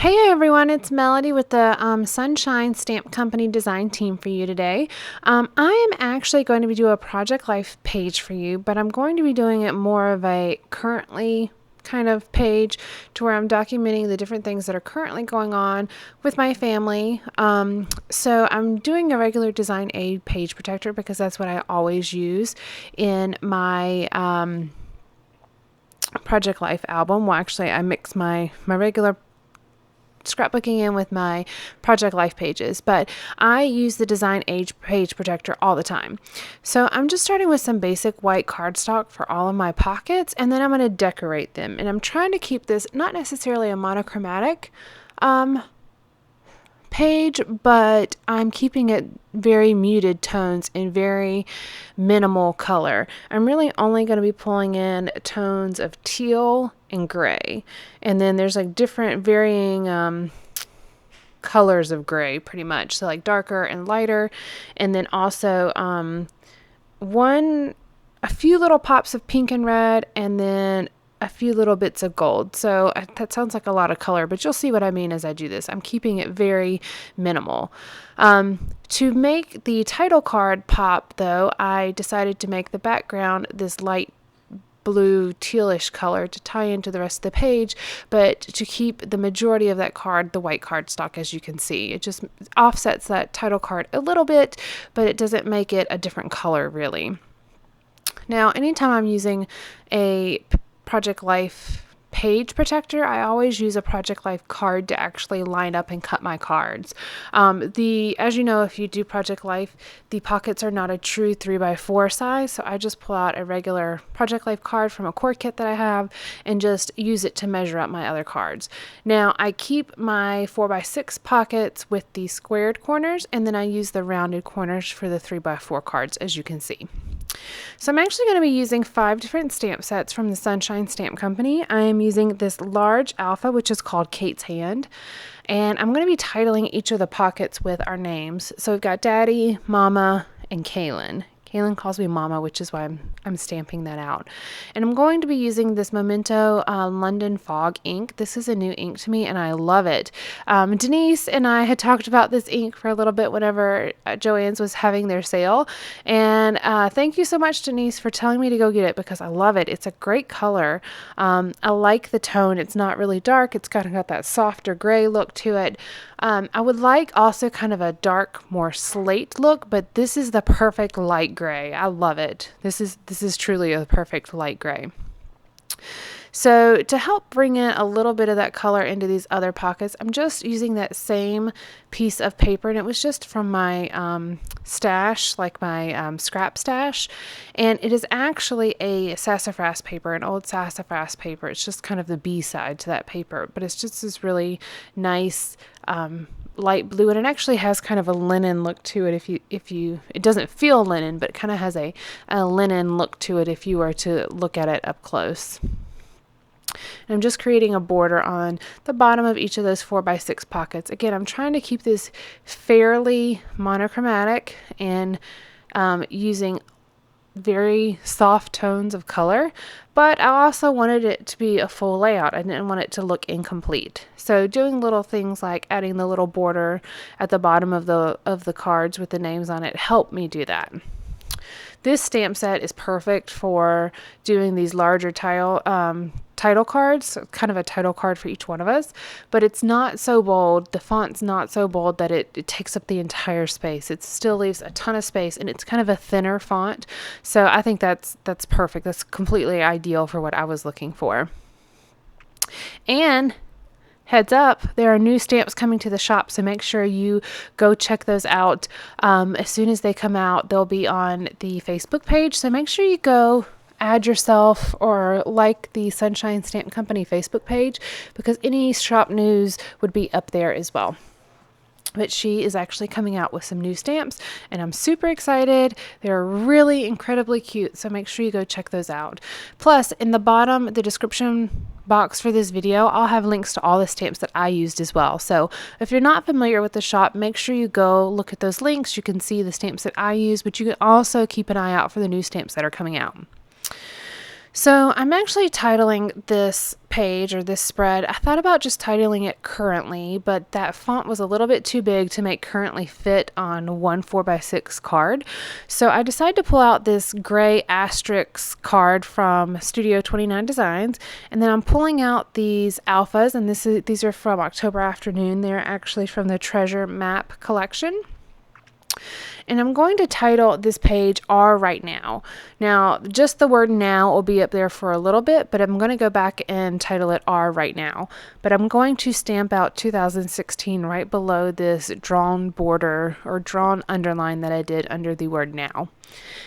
Hey everyone, it's Melody with the Sonshine Stamp Company Design Team for you today. I am actually going to be doing a Project Life page for you, but I'm going to be doing it more of a currently kind of page to where I'm documenting the different things that are currently going on with my family. So I'm doing a regular design aid page protector because that's what I always use in my Project Life album. Well, actually, I mix my regular scrapbooking in with my Project Life pages, but I use the Design Age page protector all the time. So I'm just starting with some basic white cardstock for all of my pockets, and then I'm going to decorate them. And I'm trying to keep this not necessarily a monochromatic page, but I'm keeping it very muted tones and very minimal color. I'm really only going to be pulling in tones of teal and gray, and then there's like different varying colors of gray pretty much, so like darker and lighter, and then also a few little pops of pink and red, and then a few little bits of gold. So that sounds like a lot of color, but you'll see what I mean as I do this. I'm keeping it very minimal. To make the title card pop, though, I decided to make the background this light blue tealish color to tie into the rest of the page, but to keep the majority of that card the white cardstock, as you can see. It just offsets that title card a little bit, but it doesn't make it a different color really. Now, anytime I'm using a Project Life page protector, I always use a Project Life card to actually line up and cut my cards. As you know, if you do Project Life, the pockets are not a true 3x4 size, so I just pull out a regular Project Life card from a core kit that I have and just use it to measure up my other cards. Now, I keep my 4x6 pockets with the squared corners, and then I use the rounded corners for the 3x4 cards, as you can see. So I'm actually going to be using 5 different stamp sets from the Sonshine Stamp Company. I am using this large alpha, which is called Kate's Hand, and I'm going to be titling each of the pockets with our names. So we've got Daddy, Mama, and Kaylin. Kaylin calls me Mama, which is why I'm stamping that out. And I'm going to be using this Memento London Fog ink. This is a new ink to me, and I love it. Denise and I had talked about this ink for a little bit whenever Joann's was having their sale. And thank you so much, Denise, for telling me to go get it because I love it. It's a great color. I like the tone. It's not really dark. It's kind of got that softer gray look to it. I would like also kind of a dark, more slate look, but this is the perfect light gray. I love it. This is truly a perfect light gray. So to help bring in a little bit of that color into these other pockets, I'm just using that same piece of paper, and it was just from my stash, like my scrap stash, and it is actually a sassafras paper, an old sassafras paper. It's just kind of the B-side to that paper, but it's just this really nice light blue, and it actually has kind of a linen look to it. It doesn't feel linen, but it kind of has a linen look to it if you were to look at it up close. And I'm just creating a border on the bottom of each of those 4x6 pockets. Again, I'm trying to keep this fairly monochromatic and using very soft tones of color, but I also wanted it to be a full layout. I didn't want it to look incomplete. So doing little things like adding the little border at the bottom of the cards with the names on it helped me do that. This stamp set is perfect for doing these larger title cards, kind of a title card for each one of us, but it's not so bold. The font's not so bold that it takes up the entire space. It still leaves a ton of space, and it's kind of a thinner font. So I think that's perfect. That's completely ideal for what I was looking for. And heads up, there are new stamps coming to the shop, so make sure you go check those out. As soon as they come out, they'll be on the Facebook page, so make sure you go add yourself or like the Sonshine Stamp Company Facebook page, because any shop news would be up there as well. But she is actually coming out with some new stamps, and I'm super excited. They're really incredibly cute, so make sure you go check those out. Plus, in the bottom, the description box for this video, I'll have links to all the stamps that I used as well. So if you're not familiar with the shop, make sure you go look at those links. You can see the stamps that I use, but you can also keep an eye out for the new stamps that are coming out. So I'm actually titling this page or this spread. I thought about just titling it currently, but that font was a little bit too big to make currently fit on one 4x6 card. So I decided to pull out this gray asterisk card from Studio 29 Designs, and then I'm pulling out these alphas, and these are from October Afternoon. They're actually from the Treasure Map collection. And I'm going to title this page R Right Now. Now, just the word now will be up there for a little bit, but I'm going to go back and title it R Right Now. But I'm going to stamp out 2016 right below this drawn border or drawn underline that I did under the word now.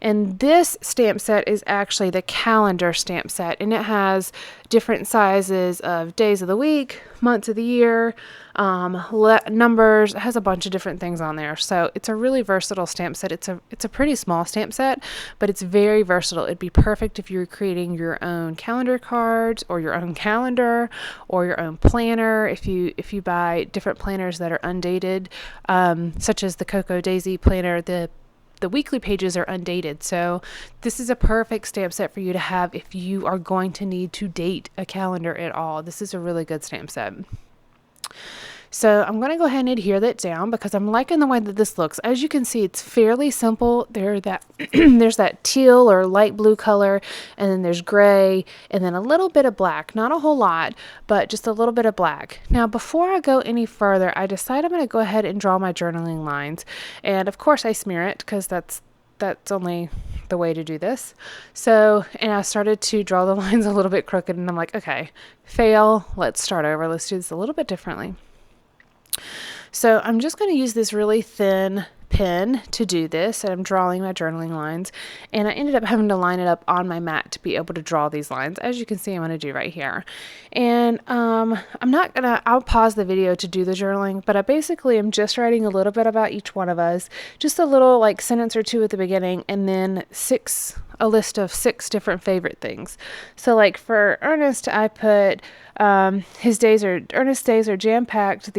And this stamp set is actually the calendar stamp set, and it has different sizes of days of the week, months of the year, numbers. It has a bunch of different things on there. So it's a really versatile stamp set. It's a pretty small stamp set, but it's very versatile. It'd be perfect if you were creating your own calendar cards or your own calendar or your own planner. If you buy different planners that are undated, such as the Cocoa Daisy planner, the weekly pages are undated. So this is a perfect stamp set for you to have if you are going to need to date a calendar at all. This is a really good stamp set. So I'm going to go ahead and adhere that down because I'm liking the way that this looks. As you can see, it's fairly simple. There's that teal or light blue color, and then there's gray, and then a little bit of black. Not a whole lot, but just a little bit of black. Now, before I go any further, I decide I'm going to go ahead and draw my journaling lines. And of course I smear it because that's only the way to do this. So, and I started to draw the lines a little bit crooked, and I'm like, okay, fail. Let's start over. Let's do this a little bit differently. So I'm just going to use this really thin pen to do this, and I'm drawing my journaling lines, and I ended up having to line it up on my mat to be able to draw these lines. As you can see, I'm going to do right here. And I'll pause the video to do the journaling, but I basically am just writing a little bit about each one of us, just a little like sentence or two at the beginning, and then a list of 6 different favorite things. So like for Ernest, I put Ernest days are jam-packed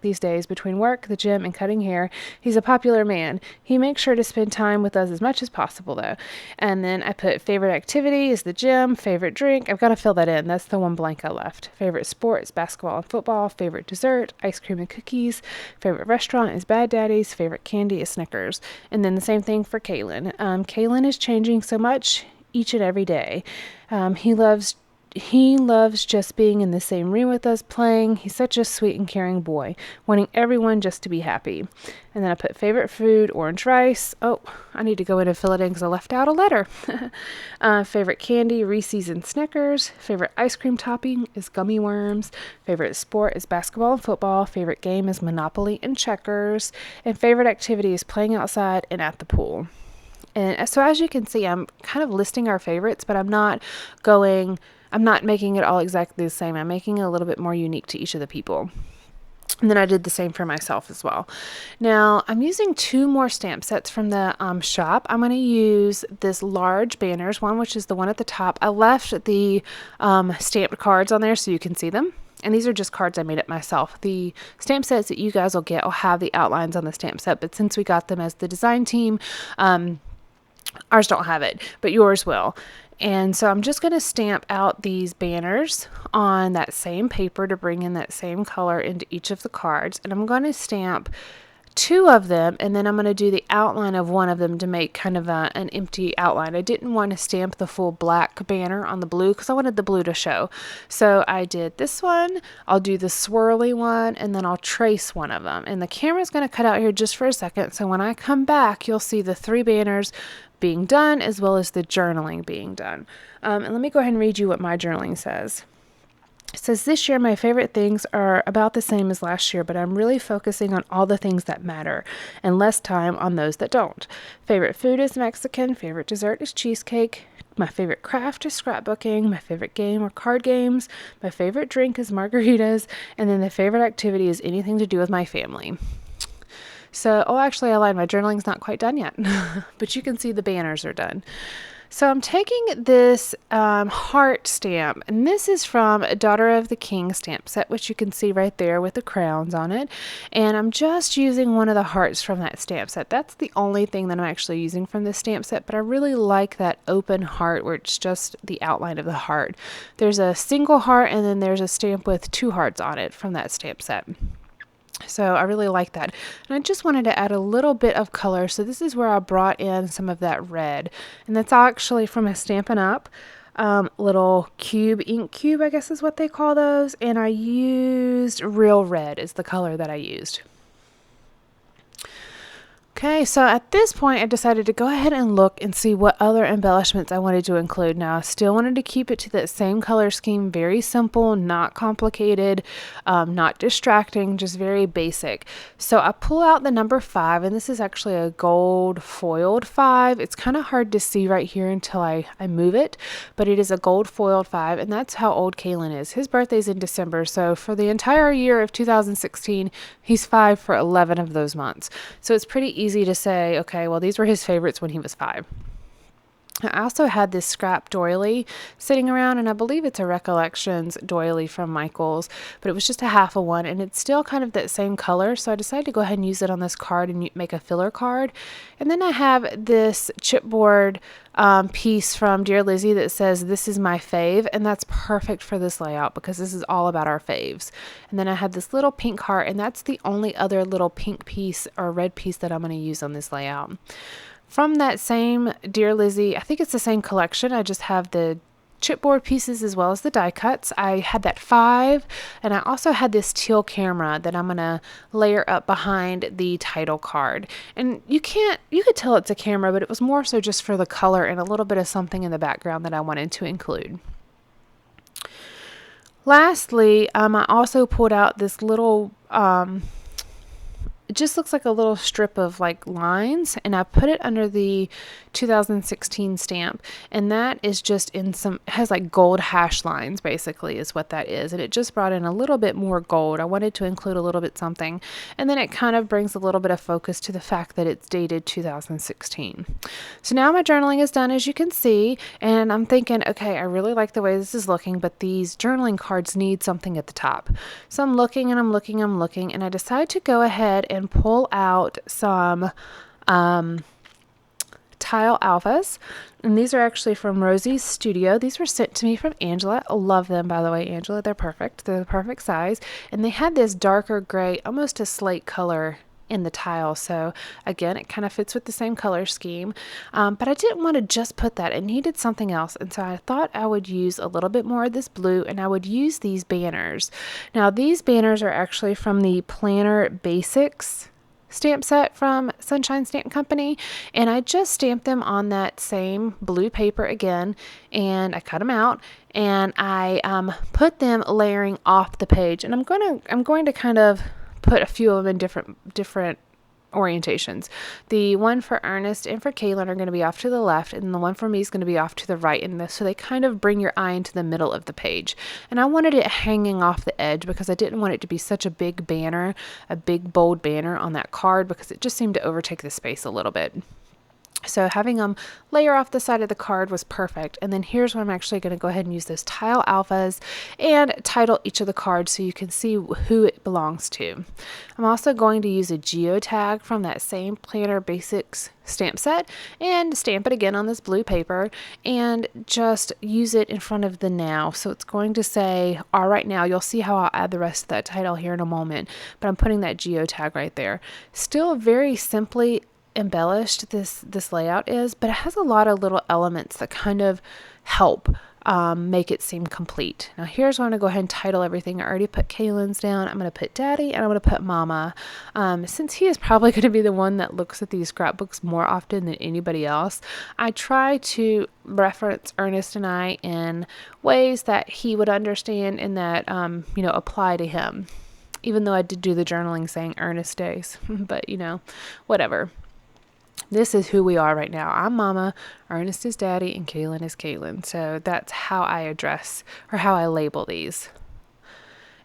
these days between work, the gym, and cutting hair. He's a popular man. He makes sure to spend time with us as much as possible, though. And then I put favorite activity is the gym, favorite drink. I've got to fill that in. That's the one blank I left. Favorite sport is basketball and football. Favorite dessert, ice cream and cookies. Favorite restaurant is Bad Daddy's. Favorite candy is Snickers. And then the same thing for Kaylin. Kaylin is changing so much each and every day. He loves just being in the same room with us playing. He's such a sweet and caring boy, wanting everyone just to be happy. And then I put favorite food, orange rice. Oh, I need to go in and fill it in because I left out a letter. Favorite candy, Reese's and Snickers. Favorite ice cream topping is gummy worms. Favorite sport is basketball and football. Favorite game is Monopoly and checkers. And favorite activity is playing outside and at the pool. And so as you can see, I'm kind of listing our favorites, but I'm not making it all exactly the same. I'm making it a little bit more unique to each of the people. And then I did the same for myself as well. Now, I'm using 2 more stamp sets from the shop. I'm going to use this large banners, one which is the one at the top. I left the stamped cards on there so you can see them. And these are just cards I made up myself. The stamp sets that you guys will get will have the outlines on the stamp set, but since we got them as the design team, ours don't have it, but yours will. And so I'm just going to stamp out these banners on that same paper to bring in that same color into each of the cards. And I'm going to stamp 2 of them, and then I'm going to do the outline of one of them to make kind of an empty outline. I didn't want to stamp the full black banner on the blue because I wanted the blue to show. So I did this one, I'll do the swirly one, and then I'll trace one of them. And the camera's going to cut out here just for a second, so when I come back, you'll see the 3 banners being done as well as the journaling being done. And let me go ahead and read you what my journaling says. It says, this year my favorite things are about the same as last year, but I'm really focusing on all the things that matter and less time on those that don't. Favorite food is Mexican. Favorite dessert is cheesecake. My favorite craft is scrapbooking. My favorite game are card games. My favorite drink is margaritas. And then the favorite activity is anything to do with my family. So, actually I lied. My journaling's not quite done yet, but you can see the banners are done. So I'm taking this heart stamp, and this is from Daughter of the King stamp set, which you can see right there with the crowns on it. And I'm just using one of the hearts from that stamp set. That's the only thing that I'm actually using from this stamp set, but I really like that open heart where it's just the outline of the heart. There's a single heart, and then there's a stamp with 2 hearts on it from that stamp set. So I really like that. And I just wanted to add a little bit of color. So this is where I brought in some of that red. And that's actually from a Stampin' Up! Little cube, ink cube, I guess is what they call those. And I used Real Red is the color that I used. Okay, so at this point, I decided to go ahead and look and see what other embellishments I wanted to include. Now, I still wanted to keep it to that same color scheme, very simple, not complicated, not distracting, just very basic. So I pull out the number 5, and this is actually a gold foiled 5. It's kind of hard to see right here until I move it, but it is a gold foiled 5, and that's how old Kaylin is. His birthday's in December, so for the entire year of 2016, he's 5 for 11 of those months. So it's pretty easy to say, okay, well, these were his favorites when he was 5. I also had this scrap doily sitting around, and I believe it's a Recollections doily from Michaels, but it was just a half of one, and it's still kind of that same color, so I decided to go ahead and use it on this card and make a filler card. And then I have this chipboard piece from Dear Lizzie that says, "This is my fave," and that's perfect for this layout because this is all about our faves. And then I have this little pink heart, and that's the only other little pink piece or red piece that I'm going to use on this layout. From that same Dear Lizzie, I think it's the same collection. I just have the chipboard pieces as well as the die cuts. I had that 5, and I also had this teal camera that I'm going to layer up behind the title card. And you could tell it's a camera, but it was more so just for the color and a little bit of something in the background that I wanted to include. Lastly, I also pulled out this little it just looks like a little strip of like lines, and I put it under the 2016 stamp, and that is just has like gold hash lines basically is what that is, and it just brought in a little bit more gold. I wanted to include a little bit something, and then it kind of brings a little bit of focus to the fact that it's dated 2016. So now my journaling is done, as you can see, and I'm thinking, okay, I really like the way this is looking, but these journaling cards need something at the top. So I'm looking, and and I decide to go ahead and pull out some tile alphas, and these are actually from Rosie's Studio. These were sent to me from Angela. I love them, by the way, Angela. They're perfect. They're the perfect size, and they had this darker gray, almost a slate color in the tile. So again, it kind of fits with the same color scheme, but I didn't want to just put that. It needed something else, and so I thought I would use a little bit more of this blue, and I would use these banners. Now these banners are actually from the Planner Basics stamp set from Sonshine Stamp Company, and I just stamped them on that same blue paper again, and I cut them out, and I put them layering off the page, and I'm going to kind of put a few of them in different orientations. The one for Ernest and for Kaylin are going to be off to the left, and the one for me is going to be off to the right, and so they kind of bring your eye into the middle of the page. And I wanted it hanging off the edge because I didn't want it to be such a big banner, a big bold banner on that card, because it just seemed to overtake the space a little bit. So having them layer off the side of the card was perfect. And then here's where I'm actually going to go ahead and use those tile alphas and title each of the cards so you can see who it belongs to. I'm also going to use a geotag from that same Planner Basics stamp set and stamp it again on this blue paper and just use it in front of the now. So it's going to say, all right now. You'll see how I'll add the rest of that title here in a moment, but I'm putting that geotag right there. Still very simply embellished this layout is, but it has a lot of little elements that kind of help make it seem complete. Now here's where I'm going to go ahead and title everything. I already put Kaylin's down. I'm going to put Daddy, and I'm going to put Mama. Since he is probably going to be the one that looks at these scrapbooks more often than anybody else, I try to reference Ernest and I in ways that he would understand and that apply to him. Even though I did do the journaling saying Ernest days, but whatever. This is who we are right now. I'm Mama, Ernest is Daddy, and Kaylin is Kaylin. So that's how I address or how I label these.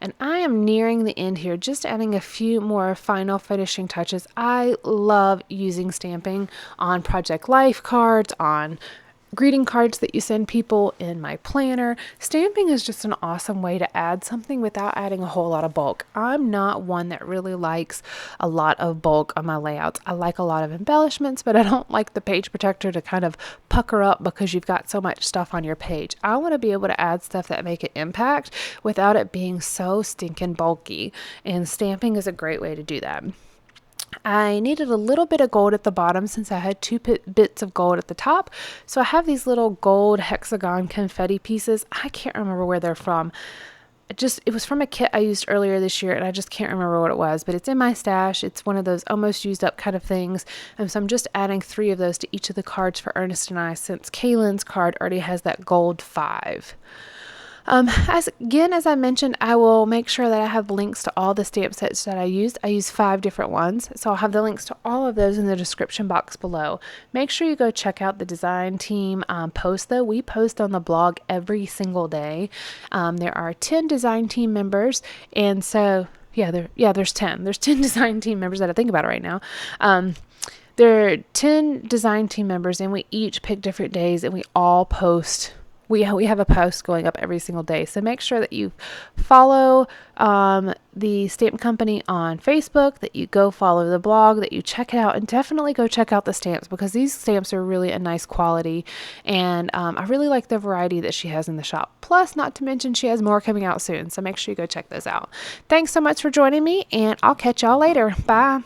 And I am nearing the end here, just adding a few more final finishing touches. I love using stamping on Project Life cards, on greeting cards that you send people, in my planner. Stamping is just an awesome way to add something without adding a whole lot of bulk. I'm not one that really likes a lot of bulk on my layouts. I like a lot of embellishments, but I don't like the page protector to kind of pucker up because you've got so much stuff on your page. I want to be able to add stuff that make an impact without it being so stinking bulky, and stamping is a great way to do that. I needed a little bit of gold at the bottom since I had two bits of gold at the top. So I have these little gold hexagon confetti pieces. I can't remember where they're from. It was from a kit I used earlier this year, and I just can't remember what it was, but it's in my stash. It's one of those almost used up kind of things. And so I'm just adding 3 of those to each of the cards for Ernest and I, since Kaylin's card already has that gold 5. As I mentioned, I will make sure that I have links to all the stamp sets that I used. I used 5 different ones, so I'll have the links to all of those in the description box below. Make sure you go check out the design team post, though. We post on the blog every single day. There are 10 design team members, and so there's 10. There's 10 design team members that I think about it right now. There are 10 design team members, and we each pick different days, and we all post. We have a post going up every single day. So make sure that you follow the stamp company on Facebook, that you go follow the blog, that you check it out, and definitely go check out the stamps, because these stamps are really a nice quality. And I really like the variety that she has in the shop. Plus, not to mention, she has more coming out soon. So make sure you go check those out. Thanks so much for joining me, and I'll catch y'all later. Bye.